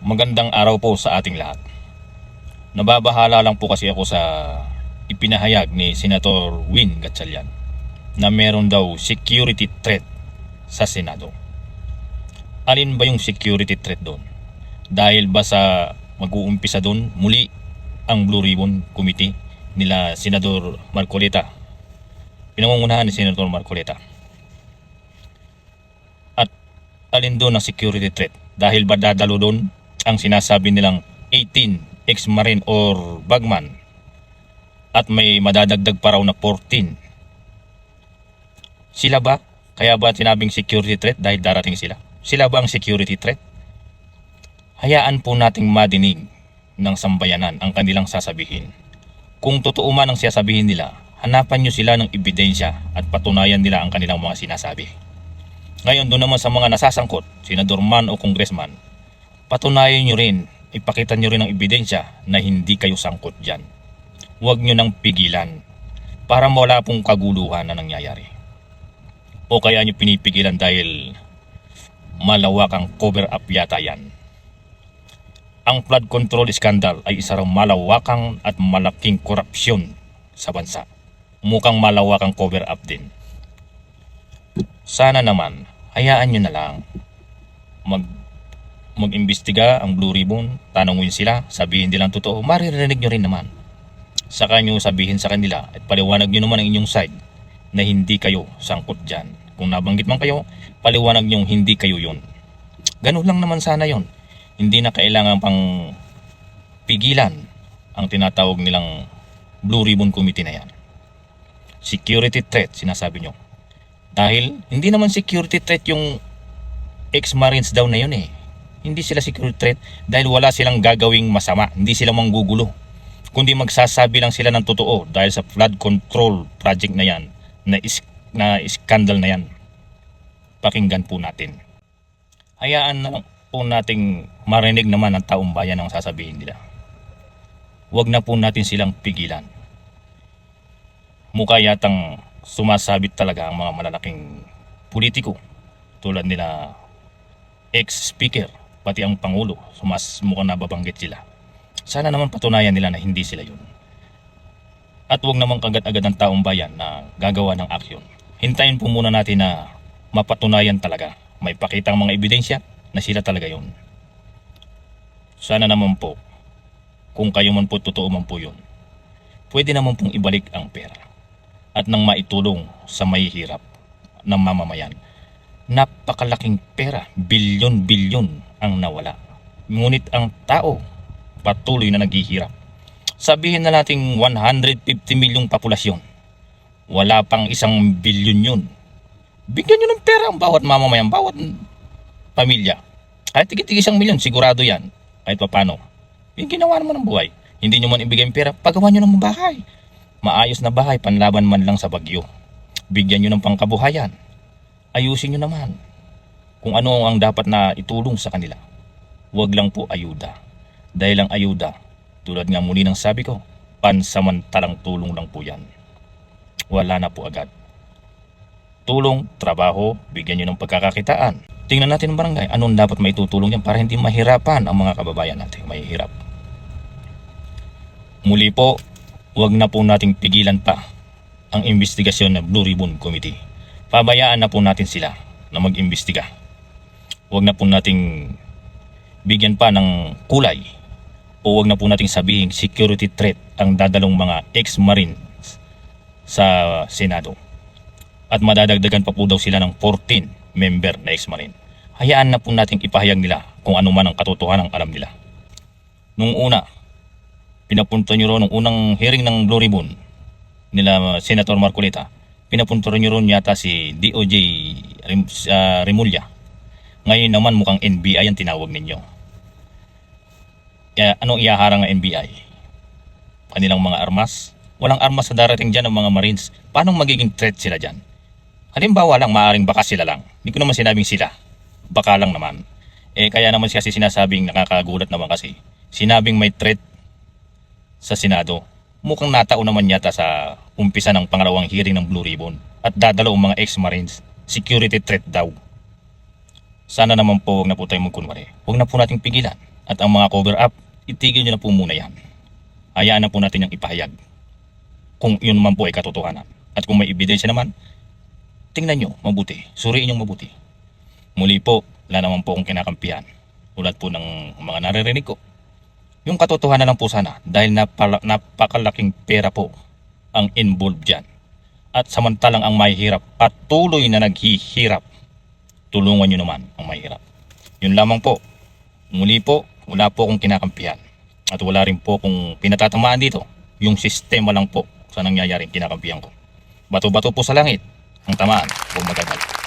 Magandang araw po sa ating lahat. Nababahala lang po kasi ako sa ipinahayag ni Senator Win Gatchalian na meron daw security threat sa Senado. Alin ba yung security threat doon? Dahil ba sa mag-uumpisa doon muli ang Blue Ribbon Committee nila Senador Marcoleta, pinangungunahan ni Senator Marcoleta? At alin doon ang security threat? Dahil ba dadalo doon ang sinasabi nilang 18 ex-marine or bagman at may madadagdag pa raw na 14? Sila ba? Kaya ba tinabing security threat dahil darating sila? Sila ba ang security threat? Hayaan po nating madinig ng sambayanan ang kanilang sasabihin. Kung totoo man ang sasabihin nila, hanapan nyo sila ng ebidensya at patunayan nila ang kanilang mga sinasabi. Ngayon doon naman sa mga nasasangkot, senador man o congressman, patunayan nyo rin, ipakita nyo rin ang ebidensya na hindi kayo sangkot dyan. Huwag nyo nang pigilan para wala pong kaguluhan na nangyayari. O kaya nyo pinipigilan dahil malawakang cover up yata yan. Ang flood control scandal ay isa raw malawakang at malaking korupsyon sa bansa. Mukhang malawakang cover up din. Sana naman, hayaan nyo na lang mag-imbestiga ang Blue Ribbon, tanongin sila, sabihin nilang totoo, maririnig nyo rin naman. Saka nyo sabihin sa kanila at paliwanag nyo naman ang inyong side na hindi kayo sangkot dyan. Kung nabanggit man kayo, paliwanag nyo hindi kayo yun. Ganun lang naman sana yon. Hindi na kailangan pang pigilan ang tinatawag nilang Blue Ribbon Committee na yan. Security threat, sinasabi nyo. Dahil hindi naman security threat yung ex-marines daw na yun eh. Hindi sila security threat dahil wala silang gagawing masama. Hindi sila manggugulo. Kundi magsasabi lang sila ng totoo dahil sa flood control project na yan, na scandal na yan. Pakinggan po natin. Hayaan na po nating marinig naman ng taong bayan ang sasabihin nila. Huwag na po natin silang pigilan. Mukha yatang sumasabit talaga ang mga malalaking politiko tulad nila ex-speaker, pati ang Pangulo, mukhang nababanggit sila. Sana naman patunayan nila na hindi sila yun. At huwag naman kagad-agad ng taong bayan na gagawa ng aksyon. Hintayin po muna natin na mapatunayan talaga. May pakitang mga ebidensya na sila talaga yun. Sana naman po, kung kayo man po totoo man po yun, pwede naman pong ibalik ang pera at nang maitulong sa mahihirap ng mamamayan. Napakalaking pera, bilyon-bilyon ang nawala. Ngunit ang tao patuloy na naghihirap. Sabihin na nating 150 milyong populasyon. Wala pang 1 bilyon yun. Bigyan nyo ng pera ang bawat mamamayan, bawat pamilya. Kahit tigit-tigit 1 milyon, sigurado yan. Kahit papano. Yung ginawa naman ng buhay. Hindi nyo man ibigay ang pera, pagawa nyo ng bahay. Maayos na bahay, panlaban man lang sa bagyo. Bigyan nyo ng pangkabuhayan. Ayusin nyo naman kung ano ang dapat na itulong sa kanila. Huwag lang po ayuda. Dahil ang ayuda, tulad nga muli ng sabi ko, pansamantalang tulong lang po yan. Wala na po agad. Tulong, trabaho, bigyan nyo ng pagkakakitaan. Tingnan natin ang barangay, anong dapat maitutulong yan para hindi mahirapan ang mga kababayan natin, mahihirap. Muli po, huwag na po nating pigilan pa ang investigasyon ng Blue Ribbon Committee. Pabayaan na po natin sila na mag-imbestiga. Huwag na po nating bigyan pa ng kulay o huwag na po nating sabihin security threat ang dadalong mga ex-marine sa Senado. At madadagdagan pa po daw sila ng 14 member na ex-marine. Hayaan na po nating ipahayag nila kung ano man ang katotohanan ang alam nila. Nung una, pinapunta nyo ron nung unang hearing ng Blue Ribbon nila Senator Marcoleta, pinapunta nyo ron yata si DOJ Remulla. Ngayon naman mukhang NBI ang tinawag ninyo. Anong ihaharang ng NBI? Kanilang mga armas? Walang armas sa darating dyan ng mga Marines. Paano magiging threat sila dyan? Halimbawa lang, maaaring baka sila lang. Hindi ko naman sinabing sila. Baka lang naman. Kaya naman kasi sinasabing nakakagulat naman kasi. Sinabing may threat sa Senado. Mukhang natao naman yata sa umpisa ng pangalawang hearing ng Blue Ribbon. At dadalaw mga ex-Marines. Security threat daw. Sana naman po huwag na po tayong magkunwari. Huwag na po nating pigilan. At ang mga cover up, itigil nyo na po muna yan. Hayaan na po natin yung ipahayag. Kung yun naman po ay katotohanan. At kung may ebidensya naman, tingnan nyo mabuti. Suriin nyo mabuti. Muli po, wala naman po akong kinakampihan. Tulad po ng mga naririnig ko. Yung katotohanan lang po sana dahil napakalaking pera po ang involved dyan. At samantalang ang mahihirap at tuloy na naghihirap, tulungan nyo naman ang mahihirap. Yun lamang po. Muli po, wala po akong kinakampihan. At wala rin po kung pinatatamaan dito. Yung sistema lang po sa nangyayaring kinakampihan ko. Bato-bato po sa langit ang tamaan o magagad.